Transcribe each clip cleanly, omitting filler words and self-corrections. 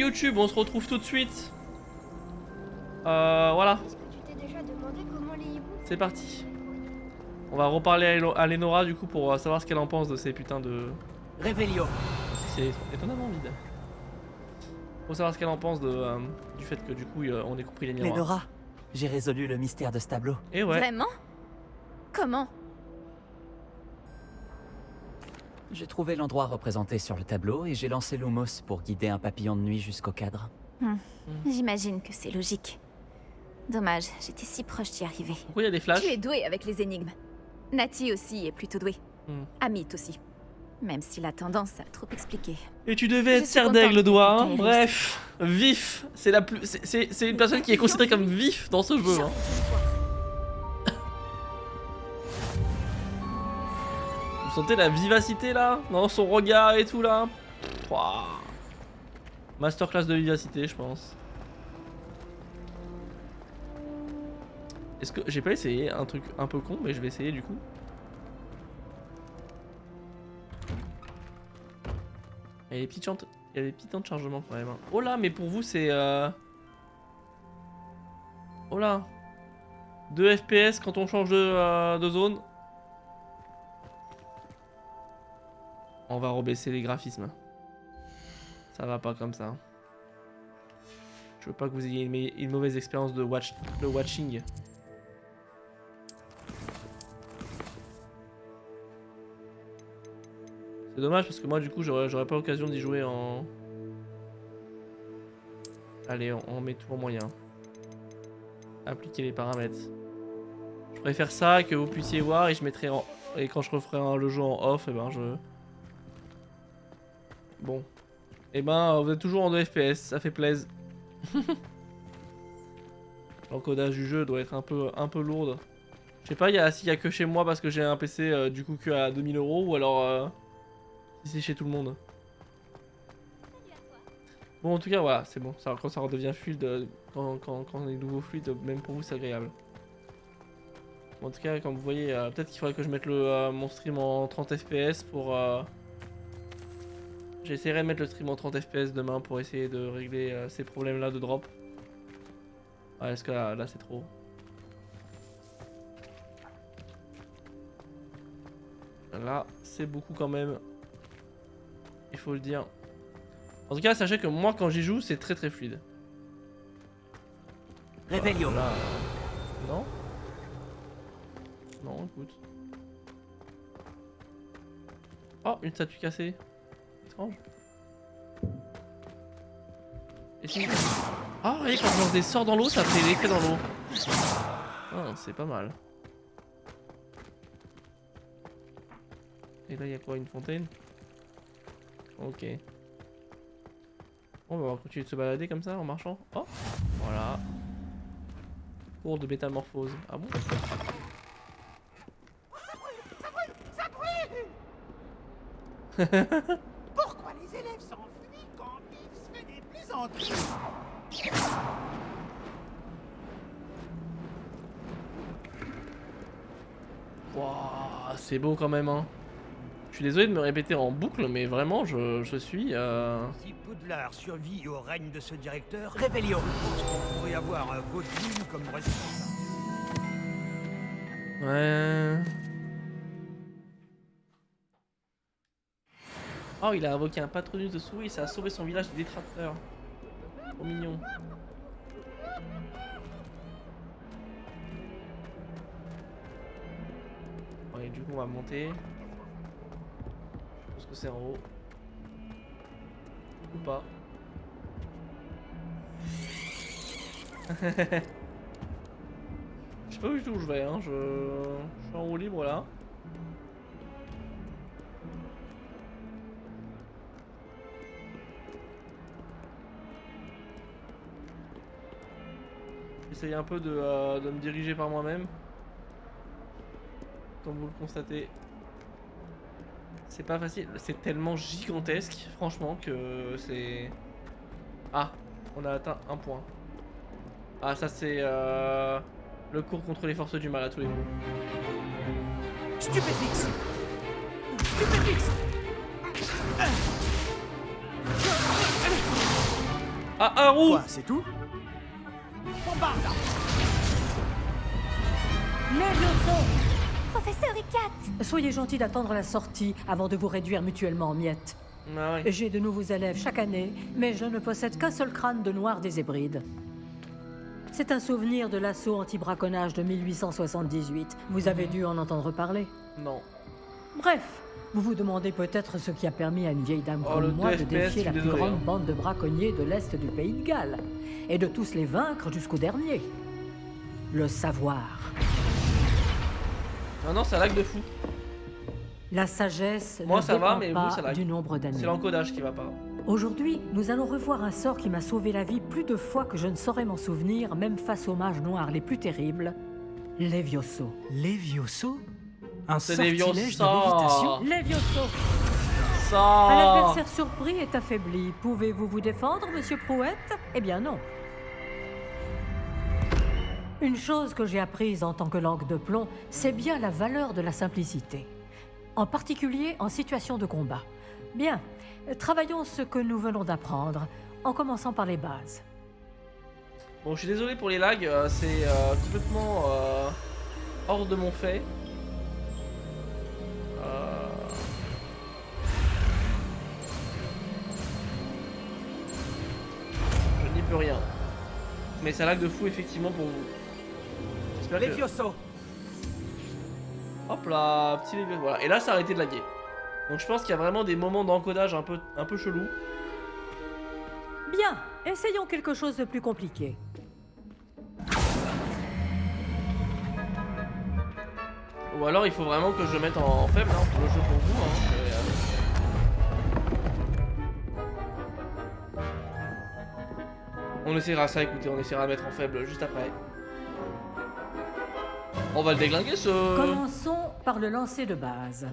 YouTube, on se retrouve tout de suite. Voilà. Est-ce que tu t'es déjà demandé comment les hiboux... C'est parti. On va reparler à Lenora du coup pour savoir ce qu'elle en pense de ces putains de... Réveillon. C'est étonnamment vide. Faut savoir ce qu'elle en pense de, du fait que du coup on ait compris les miroirs. Lenora, j'ai résolu le mystère de ce tableau. Et ouais. Vraiment? Comment? J'ai trouvé l'endroit représenté sur le tableau et j'ai lancé Lumos pour guider un papillon de nuit jusqu'au cadre. J'imagine que c'est logique. Dommage, j'étais si proche d'y arriver. Pourquoi il y a des flashs? Tu es doué avec les énigmes. Nati aussi est plutôt douée. Amit aussi. Même s'il a tendance à trop expliquer. Et tu devais Je être suis Serdaigle le contente doigt, que hein. t'aies Bref, vif, c'est la plus, c'est une personne qui est considérée comme vif dans ce jeu. Hein. Vous sentez la vivacité là, dans son regard et tout là. Pouah. Masterclass de vivacité, je pense. Est-ce que j'ai pas essayé un truc un peu con, mais je vais essayer du coup. Il y a des petites chantes, il y a des petits temps de chargement quand même. Hein. Oh là, mais pour vous c'est oh là, 2 FPS quand on change de zone. On va rebaisser les graphismes. Ça va pas comme ça. Je veux pas que vous ayez une mauvaise expérience de watching. C'est dommage parce que moi du coup j'aurais pas l'occasion d'y jouer en... Allez, on met tout en moyen. Appliquer les paramètres. Je préfère ça que vous puissiez voir et je mettrai en... Et quand je referai le jeu en off, et ben je... Bon. Et ben vous êtes toujours en 2 FPS, ça fait plaisir. L'encodage du jeu doit être un peu lourde. Je sais pas s'il y a que chez moi parce que j'ai un PC du coup que à 2000 € ou alors si c'est chez tout le monde. Bon en tout cas voilà, c'est bon. Ça, quand ça redevient fluide, quand on est nouveau fluide, même pour vous c'est agréable. Bon, en tout cas comme vous voyez, peut-être qu'il faudrait que je mette mon stream en 30 FPS pour... J'essaierai de mettre le stream en 30 FPS demain pour essayer de régler ces problèmes là de drop. Ouais, parce que là c'est trop. Là c'est beaucoup quand même. Il faut le dire. En tout cas sachez que moi quand j'y joue c'est très fluide. Réveillon. Là, non. Non écoute. Oh une statue cassée. Étrange. Et si... Ah, regardez, quand je lance des sorts dans l'eau, ça fait l'effet dans l'eau. Ah, c'est pas mal. Et là, il y a quoi? Une fontaine? Ok. Bon, on va continuer de se balader comme ça en marchant. Oh, voilà. Cours de métamorphose. Ah bon? Pourquoi les élèves s'enfuient quand Yves fait des plaisanteries? Wouah, c'est beau quand même, hein. Je suis désolé de me répéter en boucle, mais vraiment, je suis... Si Poudlard survit au règne de ce directeur, Réveillon. je pense qu'on pourrait avoir un vaudeville comme responsable. Ouais... Oh, il a invoqué un patronus de souris et ça a sauvé son village des détracteurs. Trop mignon. Bon, et du coup, on va monter. Je pense que c'est en haut. Ou pas. Je sais pas du tout où je vais, hein. Je suis en haut libre là. J'essaye un peu de me diriger par moi-même. Comme vous le constatez. C'est pas facile, c'est tellement gigantesque, franchement, que c'est... Ah, on a atteint un point. Ah, ça c'est le cours contre les forces du mal à tous les coups. Stupéfix. Stupéfix. Ah, un roux. Quoi, c'est tout? Bombarde! Levioso! Professeur Icat! Soyez gentil d'attendre la sortie avant de vous réduire mutuellement en miettes. Ah ouais. J'ai de nouveaux élèves chaque année, mais je ne possède qu'un seul crâne de noir des Hébrides. C'est un souvenir de l'assaut anti-braconnage de 1878. Vous avez dû en entendre parler. Non. Bref, vous vous demandez peut-être ce qui a permis à une vieille dame Oh, le comme moi 2 de FPS, défier je suis la plus désolé, grande hein. bande de braconniers de l'Est du pays de Galles, et de tous les vaincre jusqu'au dernier. Le savoir. Non, non, ça lag de fou. La sagesse Moi, ne ça va, dépend mais pas vous, ça lag. du nombre d'années. C'est l'encodage qui va pas. Aujourd'hui, nous allons revoir un sort qui m'a sauvé la vie plus de fois que je ne saurais m'en souvenir, même face aux mages noirs les plus terribles, Levioso. Levioso? Un C'est sortilège de Leviosa. lévitation? Levioso! Un Ça. adversaire surpris est affaibli. Pouvez-vous vous défendre, monsieur Prouette? Eh bien non. Une chose que j'ai apprise en tant que langue de plomb, c'est bien la valeur de la simplicité. En particulier en situation de combat. Bien, travaillons ce que nous venons d'apprendre, en commençant par les bases. Bon, je suis désolé pour les lags, c'est complètement hors de mon fait. Je n'y peux rien. Mais ça lag de fou effectivement pour vous. J'espère que... Levioso! Hop là, petit Levioso. Voilà, et là ça a arrêté de laguer. Donc je pense qu'il y a vraiment des moments d'encodage un peu chelou. Bien, essayons quelque chose de plus compliqué. Ou alors il faut vraiment que je mette en faible hein, pour le jeu pour vous. Hein. On essaiera ça, écoutez, on essaiera de mettre en faible juste après. On va le déglinguer ce... Commençons par le lancer de base.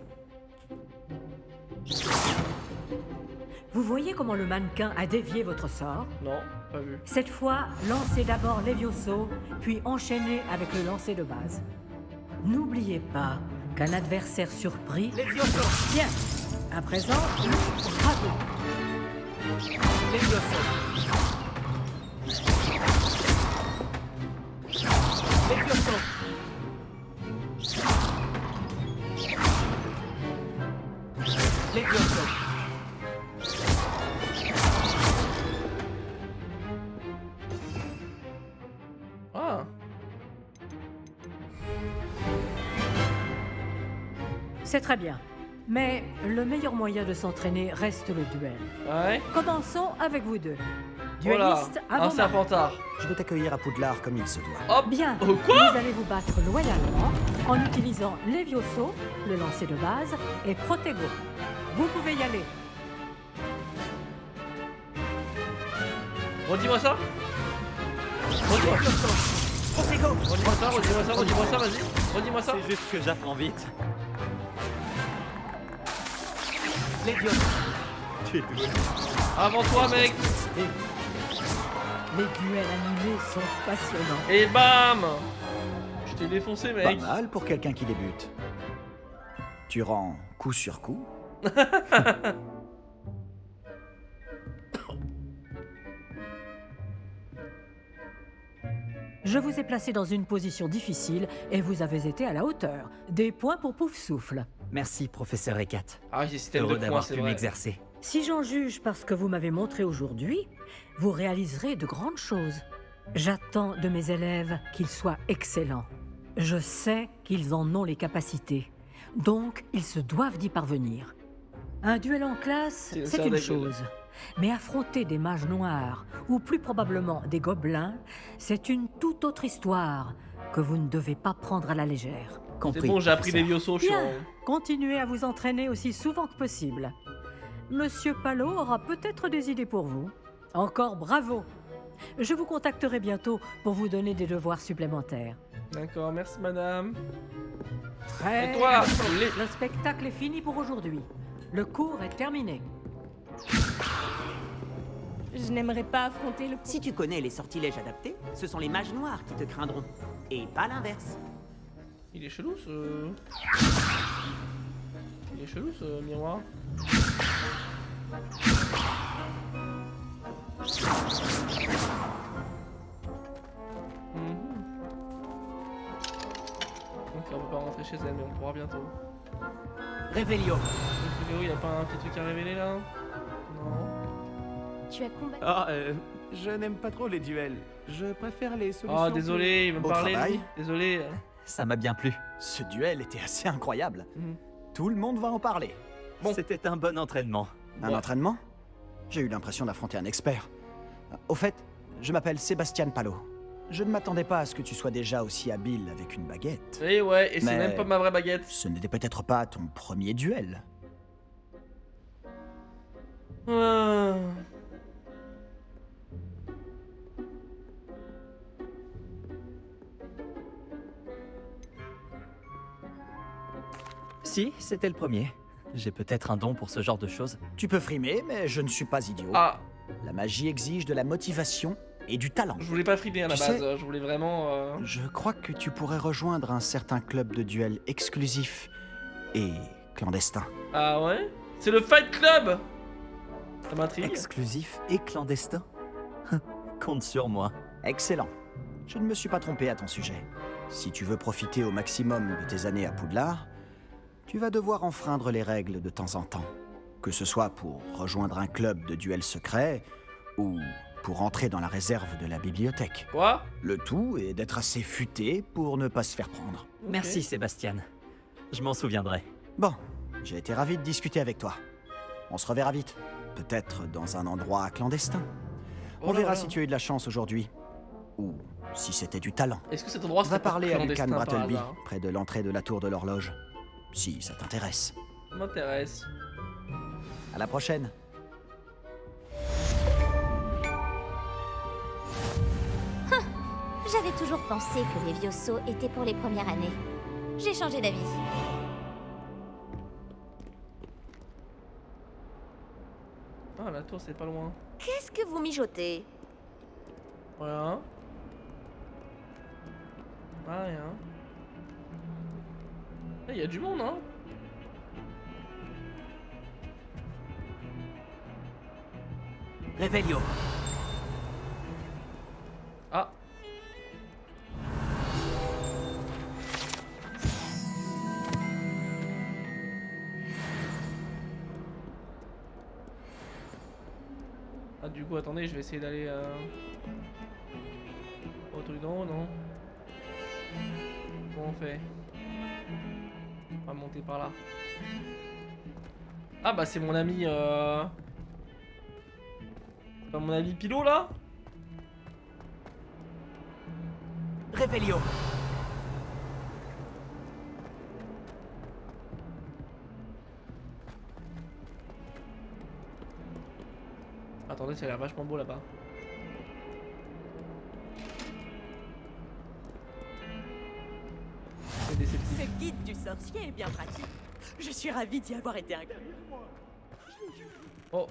Vous voyez comment le mannequin a dévié votre sort? Non, pas vu. Cette fois, lancez d'abord Levioso, puis enchaînez avec le lancer de base. N'oubliez pas qu'un adversaire surpris... Levioso! Bien. À présent, bravo. Levioso! Levioso! Levioso! Ah, C'est très bien. Mais le meilleur moyen de s'entraîner reste le duel. ouais. Commençons avec vous deux. Voilà, Dueliste un avant marque. serpentard. Je vais t'accueillir à Poudlard comme il se doit. Hop. Bien, Oh, quoi? vous allez vous battre loyalement en utilisant Levioso, le lancer de base, et Protego. Vous pouvez y aller. Redis-moi ça. Redis-moi. Protego! Redis-moi ça, redis-moi ça, redis-moi ça, vas-y. Redis-moi ça. C'est juste que j'apprends vite. Levioso! Tu es doué. Avant toi, mec. Les duels animés sont passionnants. Et bam. Je t'ai défoncé, Pas mec. mal pour quelqu'un qui débute. Tu rends coup sur coup. Je vous ai placé dans une position difficile et vous avez été à la hauteur. Des points pour Pouf Souffle. Merci, professeur Ekat. Ah, j'ai système de Heureux points, d'avoir c'est pu vrai. m'exercer. Si j'en juge par ce que vous m'avez montré aujourd'hui, vous réaliserez de grandes choses. J'attends de mes élèves qu'ils soient excellents. Je sais qu'ils en ont les capacités. Donc, ils se doivent d'y parvenir. Un duel en classe, C'est c'est ça, une d'accord. chose. Mais affronter des mages noirs, ou plus probablement des gobelins, c'est une toute autre histoire que vous ne devez pas prendre à la légère. C'est Compris. bon, j'ai appris les professeur. Levioso, je suis Bien, en... continuez à vous entraîner aussi souvent que possible. Monsieur Palot aura peut-être des idées pour vous. Encore bravo. Je vous contacterai bientôt pour vous donner des devoirs supplémentaires. D'accord, merci madame. Très Et toi, bien. Le spectacle est fini pour aujourd'hui. Le cours est terminé. Je n'aimerais pas affronter le... Si tu connais les sortilèges adaptés, ce sont les mages noirs qui te craindront. Et pas l'inverse. Il est chelou ce... Il est chelou ce miroir. rentrer chez elle, mais on pourra bientôt. Révélio. Il y a pas un petit truc à révéler là? Non. Tu as combattu. Ah, je n'aime pas trop les duels. Je préfère les solutions. Ah, désolé, il me Au parlait. travail. Lui. Désolé. Ça m'a bien plu. Ce duel était assez incroyable. Mhm. Tout le monde va en parler. Bon. C'était un bon entraînement. Un entraînement? J'ai eu l'impression d'affronter un expert. Au fait, je m'appelle Sébastien Palot. Je ne m'attendais pas à ce que tu sois déjà aussi habile avec une baguette. Et ouais, et c'est Mais- même pas ma vraie baguette. Ce n'était peut-être pas ton premier duel. Ah. Si, c'était le premier. J'ai peut-être un don pour ce genre de choses. Tu peux frimer, mais je ne suis pas idiot. Ah, La magie exige de la motivation et du talent. je voulais pas frimer à la Tu base, sais- je voulais vraiment. Je crois que tu pourrais rejoindre un certain club de duel exclusif et clandestin. Ah ouais? C'est le Fight Club! Ça m'intrigue. Exclusif et clandestin. Compte sur moi. Excellent. Je ne me suis pas trompé à ton sujet. Si tu veux profiter au maximum de tes années à Poudlard, tu vas devoir enfreindre les règles de temps en temps. Que ce soit pour rejoindre un club de duel secret ou pour entrer dans la réserve de la bibliothèque. Quoi? Le tout est d'être assez futé pour ne pas se faire prendre. Ok. Merci Sébastien. Je m'en souviendrai. Bon, j'ai été ravi de discuter avec toi. On se reverra vite. Peut-être dans un endroit clandestin. Oh On là verra là. si tu as eu de la chance aujourd'hui. Ou si c'était du talent. Est-ce que cet endroit Va serait pas parler à clandestin Lucan par Brattleby, hasard? près de l'entrée de la tour de l'horloge. Si ça t'intéresse. Ça m'intéresse. À la prochaine. J'avais toujours pensé que les vieux sauts étaient pour les premières années. J'ai changé d'avis. Ah, la tour c'est pas loin. Qu'est-ce que vous mijotez? Voilà. Ah, rien. Il y a du monde, hein? Révélio. Ah. Ah, du coup, attendez, je vais essayer d'aller au truc d'en haut, non? Comment on fait? On va monter par là. Ah, bah, c'est mon ami. C'est pas mon ami Pilot là? Révélio. Attendez, ça a l'air vachement beau là-bas. C'est déceptif. Ce guide du sorcier est bien pratique. Je suis ravie d'y avoir été inclus. Oh.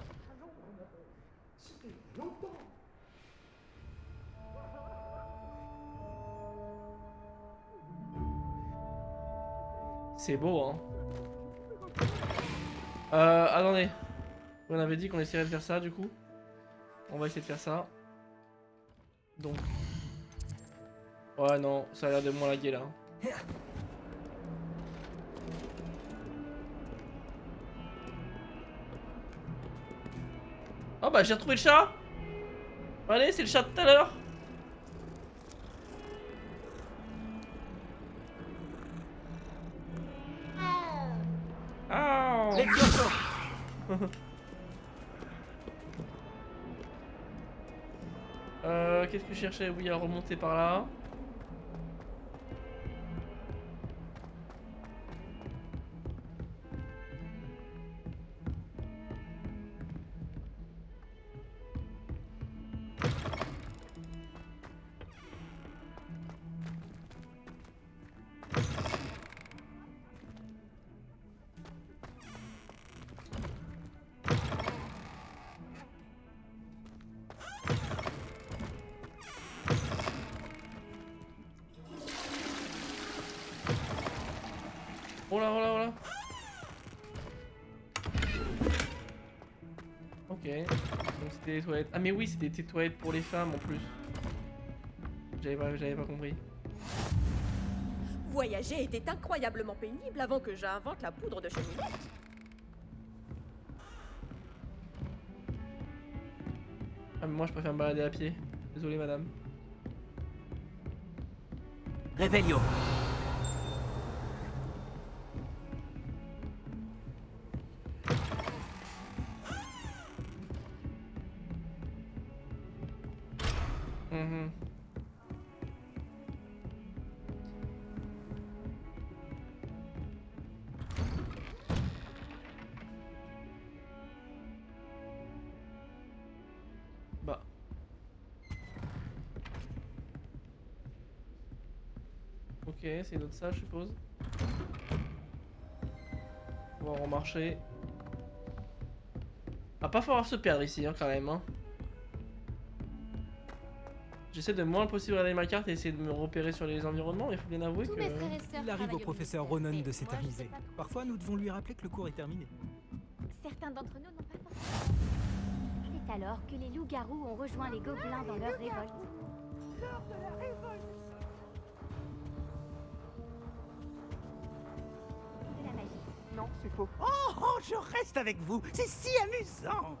C'est beau, hein. Attendez. On avait dit qu'on essaierait de faire ça, du coup. On va essayer de faire ça. Donc. Ouais, non, ça a l'air de moins laguer là. Oh bah j'ai retrouvé le chat. Allez, c'est le chat de tout à l'heure. Ah. Levioso. Qu'est-ce que je cherchais? Oui, à remonter par là. Oh là, oh là, oh là. Ok. Donc c'était des toilettes. Ah mais oui, c'était des toilettes pour les femmes en plus. J'avais pas compris. Voyager était incroyablement pénible avant que j'invente la poudre de cheminée. Ah, mais moi je préfère me balader à pied. Désolé madame. Réveillon. Mhm. Bah. Ok, c'est une autre salle, je suppose. On va remarcher. Ah, pas falloir se perdre ici, hein, quand même. Hein. J'essaie de moins possible regarder ma carte et essayer de me repérer sur les environnements, mais il faut bien avouer Tous que... mes frères et sœurs Il arrive au travaillent professeur ministère, Ronan de mais s'éterniser. moi, je sais pas Parfois, nous devons lui rappeler que le cours est terminé. trop. Certains d'entre nous n'ont pas forcément. C'est alors que les loups-garous ont rejoint les gobelins dans leur révolte. De la magie. Non, c'est faux. Oh, je reste avec vous. C'est si amusant.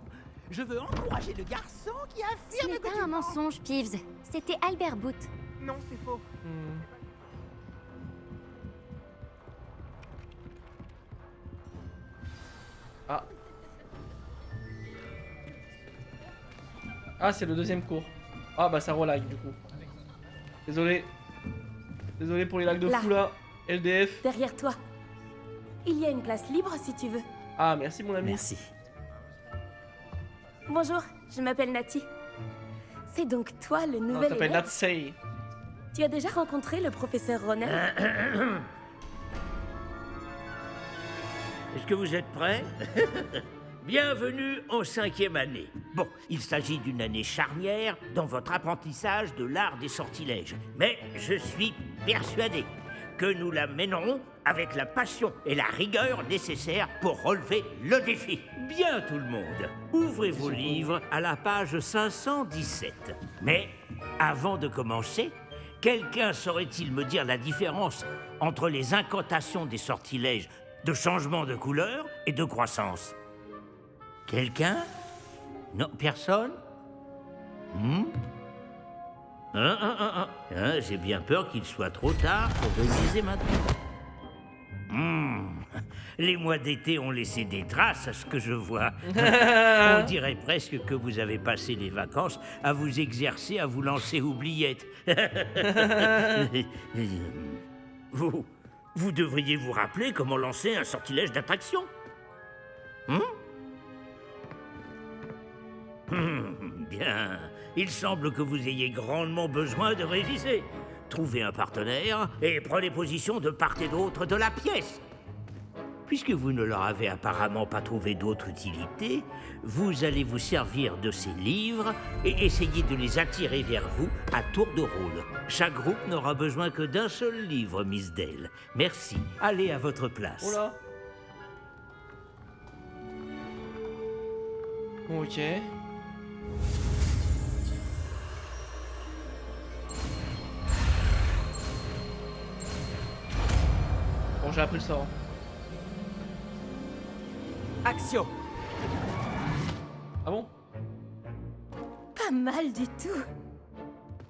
Je veux encourager le garçon qui Ce affirme n'est que pas tu un mens. mensonge, Peeves. C'était Albert Booth. Non, c'est faux. Hmm. Ah. Ah, c'est le deuxième cours. Ah bah ça relag du coup. Désolé. Désolé pour les lags de Là. fou là. LDF. Derrière toi. Il y a une place libre si tu veux. Ah merci mon ami. Merci. Bonjour, je m'appelle Nati. C'est donc toi le Non, nouvel ça s'appelle élève. Natsei. Tu as déjà rencontré le professeur Ronan? Est-ce que vous êtes prêts? Bienvenue en 5e année. Bon, il s'agit d'une année charnière dans votre apprentissage de l'art des sortilèges. Mais je suis persuadé que nous la mènerons avec la passion et la rigueur nécessaires pour relever le défi. Bien tout le monde, ouvrez vos livres à la page 517. Mais avant de commencer, quelqu'un saurait-il me dire la différence entre les incantations des sortilèges de changement de couleur et de croissance? Quelqu'un? Non, personne? J'ai bien peur qu'il soit trop tard pour réviser maintenant. Les mois d'été ont laissé des traces à ce que je vois. On dirait presque que vous avez passé les vacances à vous exercer à vous lancer oubliettes. Vous devriez vous rappeler comment lancer un sortilège d'attraction. Bien. Il semble que vous ayez grandement besoin de réviser. Trouvez un partenaire et prenez position de part et d'autre de la pièce. Puisque vous ne leur avez apparemment pas trouvé d'autre utilité, vous allez vous servir de ces livres et essayer de les attirer vers vous à tour de rôle. Chaque groupe n'aura besoin que d'un seul livre, Miss Dale. Merci. Allez à votre place. Oh là. Ok. Bon, j'ai appris le sort. Action. Ah bon? Pas mal du tout.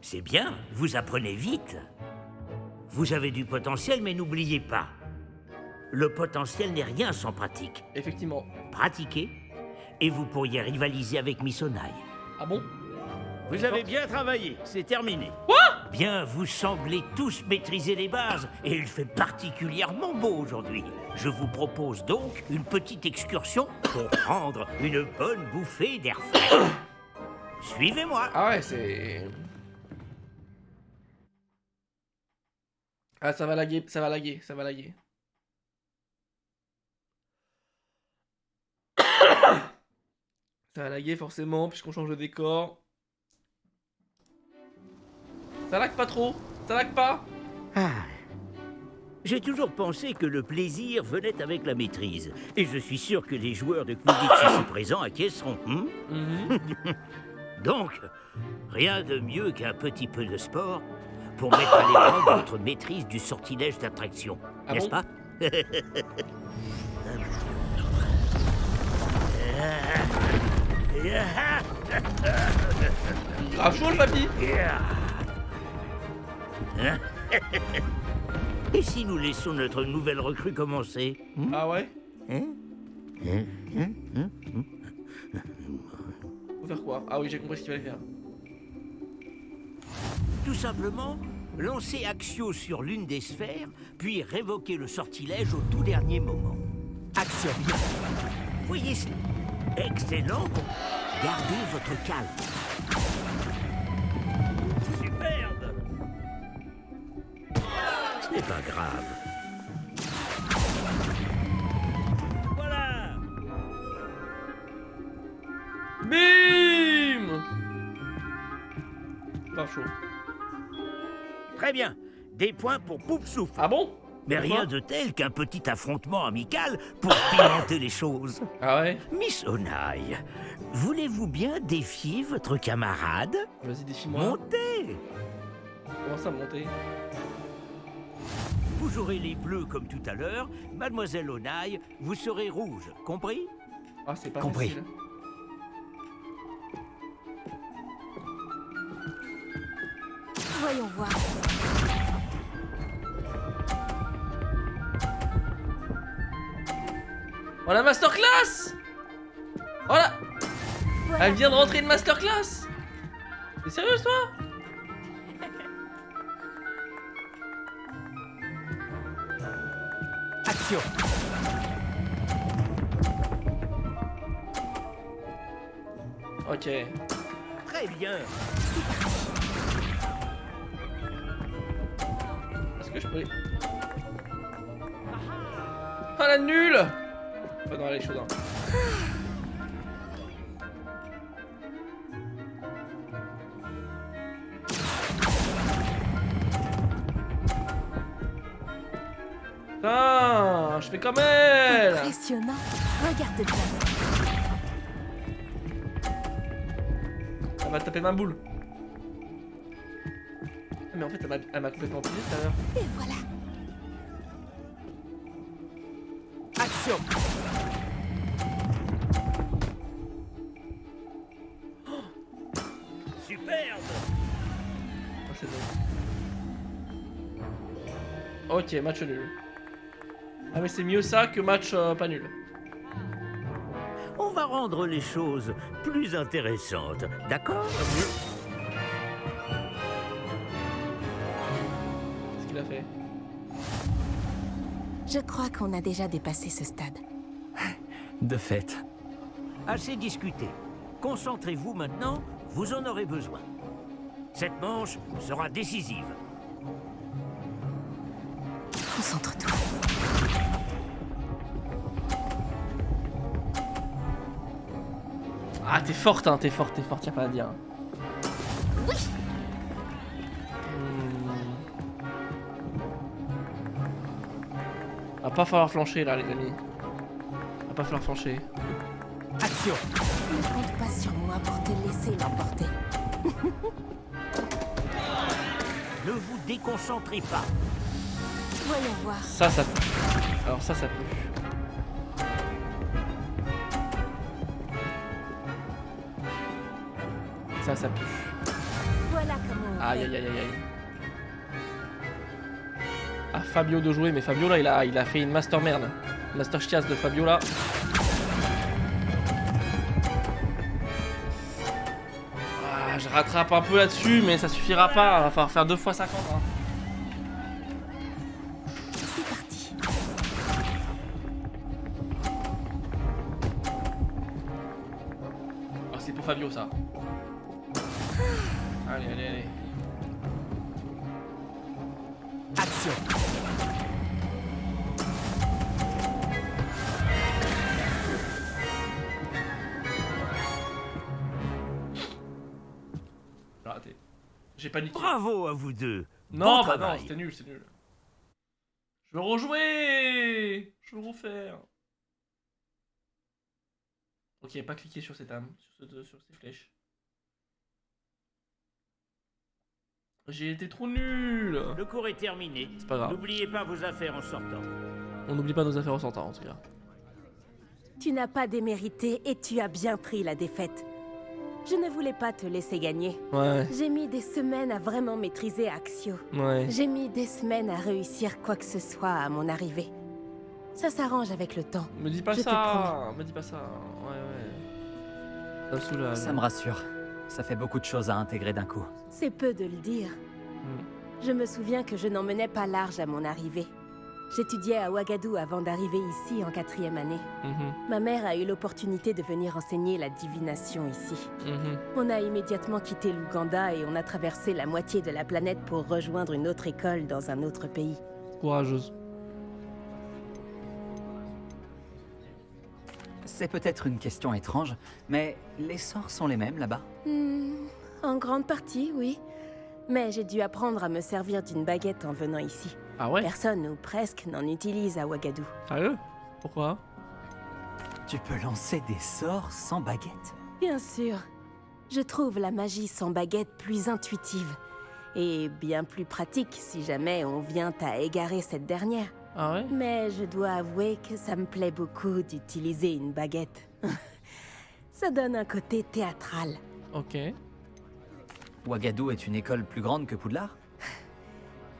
C'est bien, vous apprenez vite. Vous avez du potentiel, mais n'oubliez pas. Le potentiel n'est rien sans pratique. Effectivement. Pratiquez, et vous pourriez rivaliser avec Miss Onai. Ah bon? Vous avez bien travaillé, c'est terminé. Quoi? Bien, vous semblez tous maîtriser les bases, et il fait particulièrement beau aujourd'hui. Je vous propose donc une petite excursion pour prendre une bonne bouffée d'air frais. Suivez-moi. Ah ouais, c'est... Ah, ça va laguer, ça va laguer, ça va laguer. Ça va laguer forcément, puisqu'on change de décor. Ça lag pas trop, ça lag pas. J'ai toujours pensé que le plaisir venait avec la maîtrise. Et je suis sûr que les joueurs de Quidditch ici présents acquiesceront. Donc, rien de mieux qu'un petit peu de sport pour mettre à l'épreuve votre maîtrise du sortilège d'attraction. Ah N'est-ce bon pas? Grave chaud le papy. Et si nous laissons notre nouvelle recrue commencer? Ah ouais? Hein? Faut faire quoi? Ah oui, j'ai compris ce qu'il fallait faire. Tout simplement, lancer Axio sur l'une des sphères, puis révoquer le sortilège au tout dernier moment. Action. Voyez cela? Excellent. Gardez votre calme. Superbe. Ce n'est pas grave. Voilà. Bim! Grave chaud. Très bien. Des points pour Poupsouf. Ah bon? Mais Pourquoi? rien de tel qu'un petit affrontement amical pour pimenter les choses. Ah ouais? Miss Onaï, voulez-vous bien défier votre camarade? Vas-y, défie-moi. Montez! Comment ça, monter? Vous jouerez les bleus comme tout à l'heure. Mademoiselle Onaï, vous serez rouge. Compris? Ah, c'est pas Compris. facile. Voyons voir. Oh la masterclass! Oh là! Voilà. Elle vient de rentrer une masterclass! T'es sérieuse toi? Action. Ok. Très bien. Est-ce que je peux... Ah la nulle! Pas dans les choses. Hein. Putain, je fais comme elle! Impressionnant. Regarde bien. Elle va taper ma boule. Ah, mais en fait, elle m'a complètement pillé tout à l'heure. Et voilà. Action. Superbe. Oh, c'est bon. Ok, match nul. Ah mais c'est mieux ça que match pas nul. On va rendre les choses plus intéressantes. D'accord? Qu'est-ce qu'il a fait? Je crois qu'on a déjà dépassé ce stade. De fait. Assez discuté. Concentrez-vous maintenant, vous en aurez besoin. Cette manche sera décisive. Concentre-toi. Ah t'es forte hein, t'es forte, y'a pas à dire. Oui. Va pas falloir flancher là les amis. Va pas falloir flancher. Action. Ne compte pas sur moi pour te laisser l'emporter. Ne vous déconcentrez pas. Voyons voir. Ça pue. Alors ça pue. Ça pue. Voilà comment on Aïe fait. aïe aïe aïe aïe. Ah Fabio de jouer, mais Fabio là il a fait une master merde. Master chiasse de Fabio là. Ah, je rattrape un peu là-dessus, mais ça suffira pas. Va falloir faire 2 fois 50. Hein. C'est parti. Oh, c'est pour Fabio ça. Allez, allez, allez. Action. J'ai raté. J'ai paniqué. Bravo à vous deux. Non, Bon bah non, travail. c'était nul, c'est nul. Je veux rejouer. Je veux refaire. Ok, pas cliquer sur cette âme, sur ces flèches. J'ai été trop nul. Le cours est terminé. C'est pas grave. N'oubliez pas vos affaires en sortant. On n'oublie pas nos affaires en sortant en tout cas. Tu n'as pas démérité et tu as bien pris la défaite. Je ne voulais pas te laisser gagner. Ouais. J'ai mis des semaines à vraiment maîtriser Axio. Ouais. J'ai mis des semaines à réussir quoi que ce soit à mon arrivée. Ça s'arrange avec le temps. Me dis pas Je te ça. promets. Me dis pas ça. Ouais. Ça me soulage. Ça me rassure. Ça fait beaucoup de choses à intégrer d'un coup. C'est peu de le dire. Je me souviens que je n'en menais pas large à mon arrivée. J'étudiais à Ouagadougou avant d'arriver ici en 4e année. Ma mère a eu l'opportunité de venir enseigner la divination ici. On a immédiatement quitté l'Ouganda et on a traversé la moitié de la planète pour rejoindre une autre école dans un autre pays. Courageuse. C'est peut-être une question étrange, mais les sorts sont les mêmes là-bas? En grande partie, oui. Mais j'ai dû apprendre à me servir d'une baguette en venant ici. Ah ouais? Personne ou presque n'en utilise à Ouagadougou. Sérieux? Pourquoi? Tu peux lancer des sorts sans baguette? Bien sûr. Je trouve la magie sans baguette plus intuitive. Et bien plus pratique si jamais on vient à égarer cette dernière. Ah ouais? Mais je dois avouer que ça me plaît beaucoup d'utiliser une baguette. Ça donne un côté théâtral. Ok. Ouagadougou est une école plus grande que Poudlard?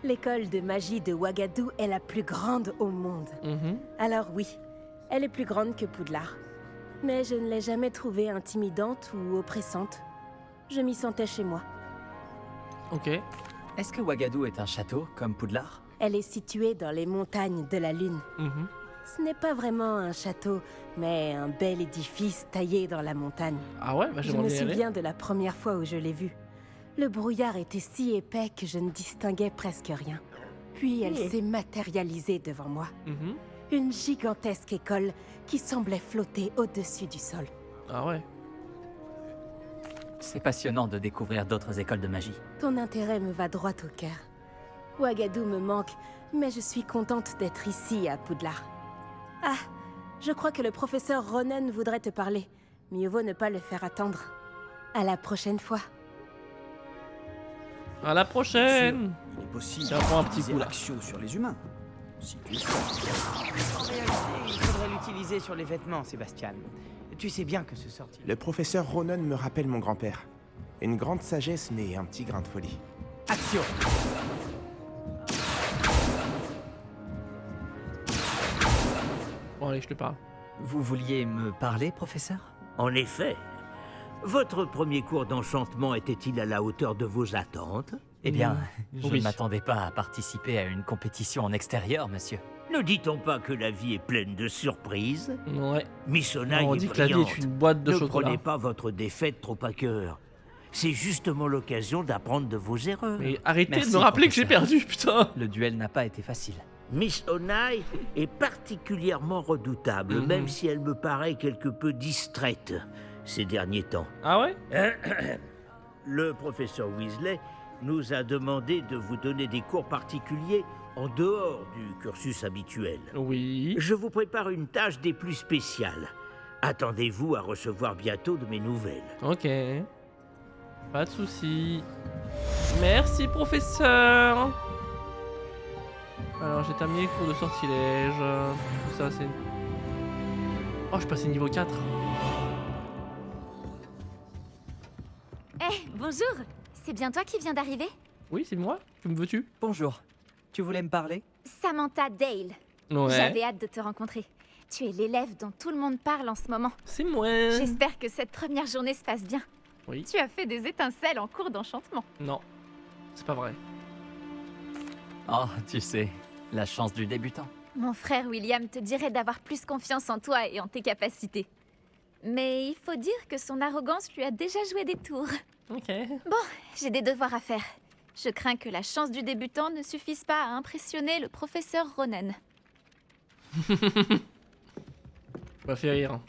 L'école de magie de Ouagadougou est la plus grande au monde. Alors oui, elle est plus grande que Poudlard. Mais je ne l'ai jamais trouvée intimidante ou oppressante. Je m'y sentais chez moi. Ok. Est-ce que Ouagadougou est un château, comme Poudlard? Elle est située dans les montagnes de la Lune. Ce n'est pas vraiment un château, mais un bel édifice taillé dans la montagne. Ah ouais? Bah, je me souviens de la première fois où je l'ai vue. Le brouillard était si épais que je ne distinguais presque rien. Puis elle s'est matérialisée devant moi. Une gigantesque école qui semblait flotter au-dessus du sol. Ah ouais? C'est passionnant de découvrir d'autres écoles de magie. Ton intérêt me va droit au cœur. Ouagadougou me manque, mais je suis contente d'être ici à Poudlard. Ah, je crois que le professeur Ronen voudrait te parler. Mieux vaut ne pas le faire attendre. À la prochaine fois. À la prochaine! Il est possible Ça prend un petit d'utiliser coup là. Axio sur les humains. Si tu le sais. En réalité, il faudrait l'utiliser sur les vêtements, Sébastien. Tu sais bien que ce sortilège... Le professeur Ronen me rappelle mon grand-père. Une grande sagesse, mais un petit grain de folie. Axio! Bon allez, je te parle. Vous vouliez me parler, professeur? En effet. Votre premier cours d'enchantement était-il à la hauteur de vos attentes? Eh bien, je ne m'attendais pas à participer à une compétition en extérieur, monsieur. Ne dit-on pas que la vie est pleine de surprises? Ouais. Miss Onaï On est dit que la vie brillante. est une boîte de ne chocolat. prenez pas votre défaite trop à cœur. C'est justement l'occasion d'apprendre de vos erreurs. Mais arrêtez Merci, de me rappeler que j'ai professeur. perdu, putain! Le duel n'a pas été facile. Miss Onaï est particulièrement redoutable, même si elle me paraît quelque peu distraite ces derniers temps. Ah ouais? Le professeur Weasley nous a demandé de vous donner des cours particuliers en dehors du cursus habituel. Oui. Je vous prépare une tâche des plus spéciales. Attendez-vous à recevoir bientôt de mes nouvelles. Ok. Pas de soucis. Merci, professeur! Alors, j'ai terminé le cours de sortilège. Tout ça, c'est... Oh, je suis passé niveau 4. Eh, bonjour! C'est bien toi qui viens d'arriver? Oui, c'est moi. Que me veux-tu? Bonjour. Tu voulais me parler? Samantha Dale. Ouais. J'avais hâte de te rencontrer. Tu es l'élève dont tout le monde parle en ce moment. C'est moi. J'espère que cette première journée se passe bien. Oui. Tu as fait des étincelles en cours d'enchantement. Non. C'est pas vrai. Oh, tu sais, la chance du débutant. Mon frère William te dirait d'avoir plus confiance en toi et en tes capacités. Mais il faut dire que son arrogance lui a déjà joué des tours. Ok. Bon, j'ai des devoirs à faire. Je crains que la chance du débutant ne suffise pas à impressionner le professeur Ronen. Tu m'as fait rire.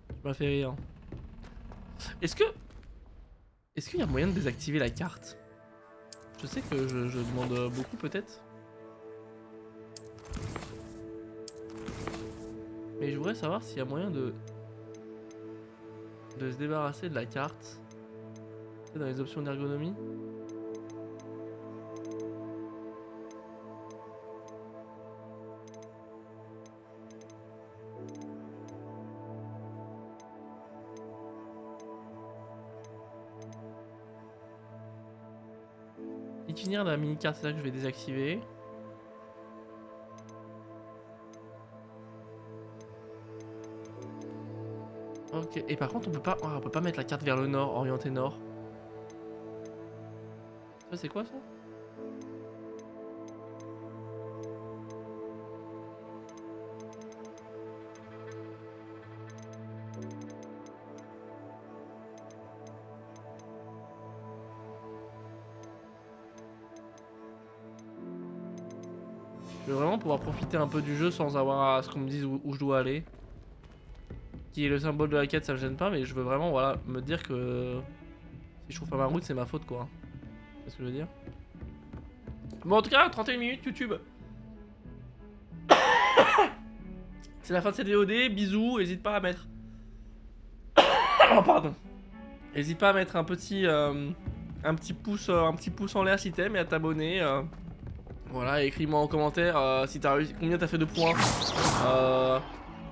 Tu m'as fait rire. Est-ce qu'il y a moyen de désactiver la carte? Je sais que je demande beaucoup peut-être. Mais je voudrais savoir s'il y a moyen de se débarrasser de la carte. Dans les options d'ergonomie. Itinéraire de la mini-carte, c'est ça que je vais désactiver. Ok, et par contre on peut pas mettre la carte vers le nord, orientée nord. Ça c'est quoi ça? Je veux vraiment pouvoir profiter un peu du jeu sans avoir à ce qu'on me dise où je dois aller. Qui est le symbole de la quête, ça me gêne pas, mais je veux vraiment voilà, me dire que si je trouve pas ma route, c'est ma faute quoi. C'est ce que je veux dire. Bon, en tout cas, 31 minutes YouTube. C'est la fin de cette VOD. Bisous, n'hésite pas à mettre. Oh, pardon. N'hésite pas à mettre un petit pouce en l'air si t'aimes et à t'abonner. Voilà, écris-moi en commentaire si t'as réussi, combien t'as fait de points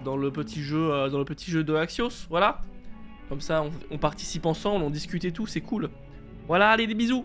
dans le petit jeu de Axios, voilà. Comme ça, on participe ensemble, on discute et tout, c'est cool. Voilà, allez, des bisous.